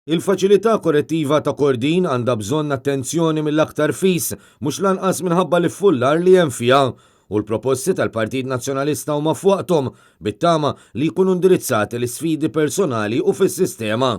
Il-faċilità korrettiva ta' Kordin għandha bżonn attenzjoni mill-aktar fis, mhux lanqas minħabba li fullar li hemm fiha. U l-proposti tal-Partit Nazzjonalista huma fuqhom bit-tama li jkunu indirizzati l-sfidi personali u fis-sistema.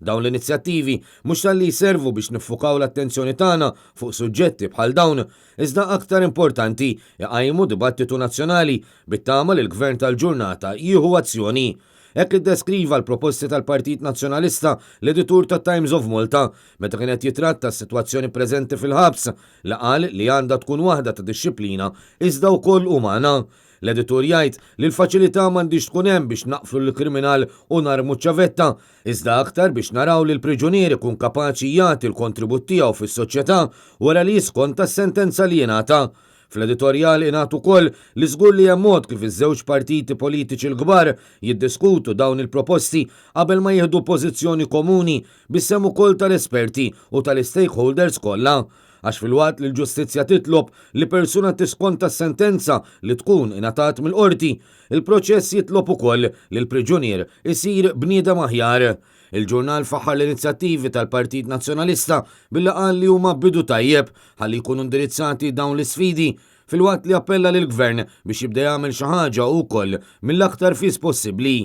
Dawn l-inizjattivi mhux tal-li jservu biex niffukaw l-attenzjoni tagħna fuq suġġetti bħal dawn, iżda aktar importanti jqajmu dibattitu nazzjonali bit-tama li l-Gvern tal-ġurnata jieħu azzjoni. Hekk iddeskriva l-proposti tal-Partit Nazzjonalista l-editur ta' Times of Malta meta kienet jitratta s-sitwazzjoni preżenti fil-ħabs li qal li għandha tkun waħda ta' dixxilpina iżda wkoll umana. L-editur jgħid li l-faċilità m'għandix tkun hemm biex naqflu l-kriminal u narmu ċavetta, iżda aktar biex naraw li l-priġunier ikun kapaċi jagħti l-kontribut tiegħu fis-soċjetà wara li jiskont tas-sentenza li jingħata. Fl-editorjal ingħatu wkoll li żgur li hemm mod kif iż-żewġ partiti politiċi l-kbar jiddiskutu dawn il-proposti qabel ma jieħdu pożizzjoni komuni bis-sem ukoll tal-esperti u tal-stakeholders kollha. Għax fil-waqt li l-ġustizzja titlob li persuna tiskonta s-sentenza li tkun ingħatat mill-qorti, il-proċess jitlob ukoll li l-priġunier isir bniedem aħjar. Il-ġurnal faħħar l-inizjattivi tal-Partit Nazzjonalista billi qal li huma bidu tajjeb ħalli jkunu indirizzati dawn l-isfidi fil-waqt li appella lill-Gvern biex jibda jagħmel xi ħaġa wkoll mill-aktar fis possibbli.